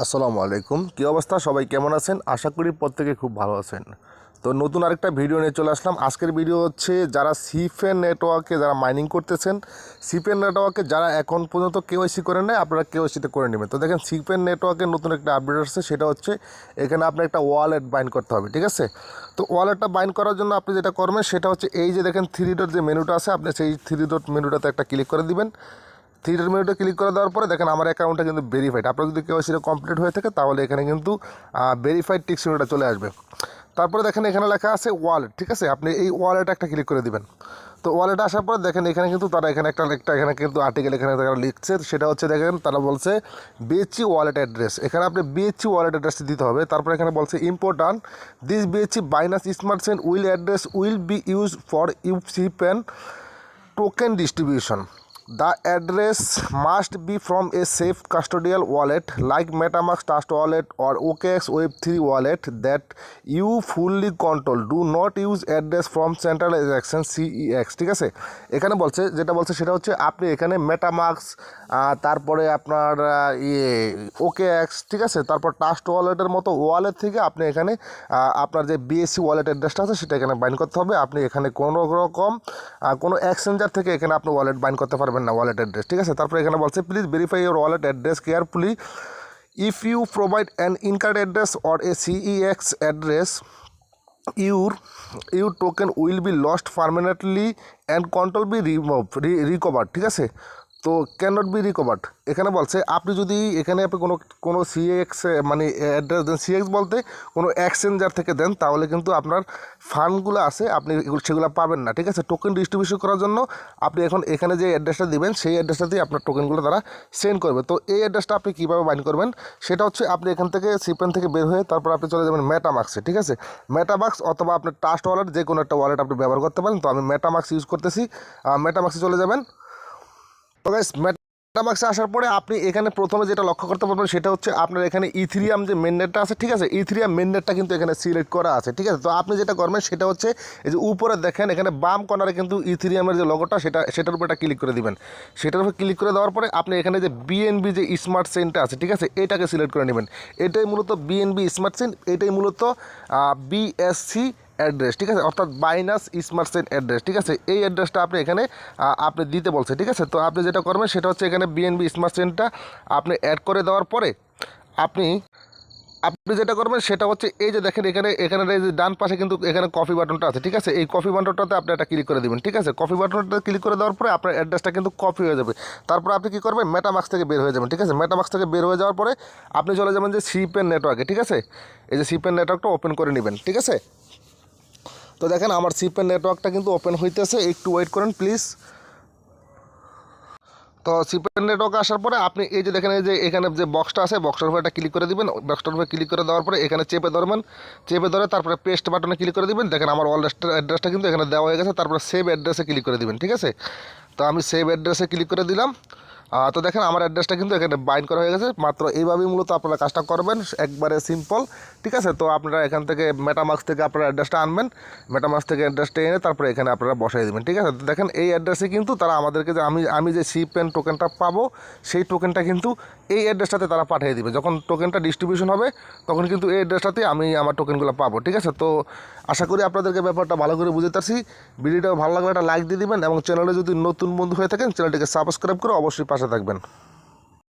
আসসালামু আলাইকুম। কী অবস্থা, সবাই কেমন আছেন? আশা করি প্রত্যেকে খুব ভালো আছেন। তো নতুন আরেকটা ভিডিও নিয়ে চলে আসলাম। আজকের ভিডিও হচ্ছে যারা সিফেন নেটওয়ার্কে যারা মাইনিং করতেছেন, সিফেন নেটওয়ার্কে যারা এখন পর্যন্ত কেওয়াইসি করে নেয়, আপনারা কেওয়াইসিটা করে নেবেন। তো দেখেন, সিফেন নেটওয়ার্কের নতুন একটা আপডেট আসছে, সেটা হচ্ছে এখানে আপনার একটা ওয়ালেট বাইন্ড করতে হবে, ঠিক আছে? তো ওয়ালেটটা বাইন্ড করার জন্য আপনি যেটা করবেন সেটা হচ্ছে এই যে দেখেন থ্রি ডট যে মেনুটা আছে, আপনি সেই থ্রি ডট মেনুটাতে একটা ক্লিক করে দিবেন। থ্রি ডট মেনুতে ক্লিক করে দেওয়ার পরে দেখেন আমার অ্যাকাউন্টটা কিন্তু ভেরিফাইড। আপনার যদি কেওয়াইসিটা কমপ্লিট হয়ে থাকে তাহলে এখানে কিন্তু ভেরিফাইড টিক চিহ্নটা চলে আসবে। তারপরে দেখেন এখানে লেখা আছে ওয়ালেট, ঠিক আছে? আপনি এই ওয়ালেটে একটা ক্লিক করে দিবেন। তো ওয়ালেটে আসার পরে দেখেন এখানে কিন্তু তারা এখানে একটা এখানে কিন্তু আর্টিকেল এখানে তারা লিখছে, সেটা হচ্ছে দেখেন তারা বলছে বিএচসি ওয়ালেট অ্যাড্রেস। এখানে আপনি বিএচসি ওয়ালেট অ্যাড্রেসটি দিতে হবে। তারপরে এখানে বলছে important, this BHC Binance smart chain will address will be use for ইউসিপেন token distribution. The address must be from a safe custodial wallet like MetaMask Trust Wallet or OKX Web3 wallet that you fully control. Do not use address from centralized exchange CEX, ঠিক আছে? এখানে বলছে যেটা বলছে সেটা হচ্ছে আপনি এখানে মেটামাক্স, তারপরে আপনার OKX, ঠিক আছে, তারপর ট্রাস্ট ওয়ালেটের মতো ওয়ালেট থেকে আপনি এখানে আপনার যে বিএসসি ওয়ালেট অ্যাড্রেসটা আছে সেটা এখানে বাইন্ড করতে হবে। আপনি এখানে কোনো রকম কোনো এক্সচেঞ্জার থেকে এখানে আপনি ওয়ালেট বাইন্ড করতে পারবেন না, ওয়ালেট অ্যাড্রেস, ঠিক আছে? তারপরে এখানে বলছে please verify your wallet address carefully. If you provide an incorrect address or a CEX address, your token will be lost permanently and control be recovered, ঠিক আছে? তো ক্যানট বি রিকভার্ড এখানে বলছে আপনি যদি এখানে আপনি কোনো সিএক্স মানে অ্যাড্রেস দেন, সিএক্স বলতে কোনো এক্সচেঞ্জার থেকে দেন, তাহলে কিন্তু আপনার ফান্ডগুলো আছে আপনি সেগুলো পাবেন না, ঠিক আছে? টোকেন ডিস্ট্রিবিউশন করার জন্য আপনি এখন এখানে যে অ্যাড্রেসটা দিবেন সেই অ্যাড্রেসটাতেই আপনার টোকেনগুলো তারা সেন্ড করবে। তো এই অ্যাড্রেসটা আপনি কীভাবে বাইন্ড করবেন সেটা হচ্ছে আপনি এখান থেকে সিপেন থেকে বের হয়ে তারপর আপনি চলে যাবেন মেটামাক্সে, ঠিক আছে? মেটামাক্স অথবা আপনার ট্রাস্ট ওয়ালেট, যে কোনো একটা ওয়ালেট আপনি ব্যবহার করতে পারেন। তো আমি মেটামাক্স ইউজ করতেছি, মেটামাক্সে চলে যাবেন। তো গাইস, মেটামাক্সে আসার পরে আপনি এখানে প্রথমে যেটা লক্ষ্য করতে পারবেন সেটা হচ্ছে আপনার এখানে ইথিরিয়াম যে মেননেটটা আছে, ঠিক আছে? ইথিরিয়াম মেননেটটা কিন্তু এখানে সিলেক্ট করা আছে, ঠিক আছে? তো আপনি যেটা করবেন সেটা হচ্ছে এই যে উপরে দেখেন এখানে বাম কর্নারে কিন্তু ইথিরিয়ামের যে লোগোটা সেটার উপর একটা ক্লিক করে দিবেন। সেটার উপর ক্লিক করে দেওয়ার পরে আপনি এখানে যে বিএনবি যে স্মার্ট চেইনটা আছে, ঠিক আছে, এটাকে সিলেক্ট করে নেবেন। এটাই মূলত বিএনবি স্মার্ট চেইন, এটাই মূলত বিএসসি অ্যাড্রেস, ঠিক আছে, অর্থাৎ বাইনাস স্মার্ট চেইন অ্যাড্রেস, ঠিক আছে? এই অ্যাড্রেসটা আপনি এখানে আপনি দিতে বলছে, ঠিক আছে? তো আপনি যেটা করবেন সেটা হচ্ছে এখানে বিএনবি স্মার্ট চেইনটা আপনি অ্যাড করে দেওয়ার পরে আপনি আপনি যেটা করবেন সেটা হচ্ছে এই যে দেখেন এখানে এখানে এই যে ডান পাশে কিন্তু এখানে কপি বাটনটা আছে, ঠিক আছে? এই কপি বাটনটাতে আপনি একটা ক্লিক করে দেবেন, ঠিক আছে? কপি বাটনটা ক্লিক করে দেওয়ার পরে আপনার অ্যাড্রেসটা কিন্তু কপি হয়ে যাবে। তারপর আপনি কী করবেন, মেটামাক্স থেকে বের হয়ে যাবেন, ঠিক আছে? মেটামাক্স থেকে বের হয়ে যাওয়ার পরে আপনি চলে যাবেন যে সিপেন নেটওয়ার্কে, ঠিক আছে? এই যে সিপেন নেটওয়ার্কটা ওপেন করে নেবেন, ঠিক আছে? তো দেখেন আমার সিপেন নেটওয়ার্কটা কিন্তু ওপেন হইতেছে, একটু ওয়েট করেন প্লিজ। তো সিপেন নেটওয়ার্ক আসার পরে আপনি এই যে দেখেন এই যে এখানে যে বক্সটা আছে, বক্সটার উপরে একটা ক্লিক করে দিবেন। বক্সটার উপরে ক্লিক করে দেওয়ার পরে এখানে চেপে ধরবেন, চেপে ধরে তারপরে পেস্ট বাটনে ক্লিক করে দিবেন। দেখেন আমার অ্যাড্রেসটা কিন্তু এখানে দেওয়া হয়ে গেছে। তারপরে সেভ অ্যাড্রেসে ক্লিক করে দিবেন, ঠিক আছে? তো আমি সেভ অ্যাড্রেসে ক্লিক করে দিলাম। তো দেখেন আমার অ্যাড্রেসটা কিন্তু এখানে বাইন্ড করা হয়ে গেছে। মাত্র এইভাবেই মূলত আপনারা কাজটা করবেন, একবারে সিম্পল, ঠিক আছে? তো আপনারা এখান থেকে মেটামাক্স থেকে আপনারা অ্যাড্রেসটা আনবেন, মেটামাক্স থেকে অ্যাড্রেসটা এনে তারপরে এখানে আপনারা বসাই দেবেন, ঠিক আছে? তো দেখেন এই অ্যাড্রেসে কিন্তু তারা আমাদেরকে যে আমি যে সিপেন টোকেনটা পাবো সেই টোকেনটা কিন্তু এই অ্যাড্রেসটাতে তারা পাঠিয়ে দিবে। যখন টোকেনটা ডিস্ট্রিবিউশন হবে তখন কিন্তু এই অ্যাড্রেসটাতে আমি আমার টোকেনগুলো পাবো, ঠিক আছে? তো আশা করি আপনাদেরকে ব্যাপারটা ভালো করে বুঝতে পারছি। ভিডিওটা ভালো লাগলে একটা লাইক দিয়ে দিবেন এবং চ্যানেলে যদি নতুন বন্ধু হয়ে থাকেন চ্যানেলটিকে সাবস্ক্রাইব করে অবশ্যই পাশে থাকবেন।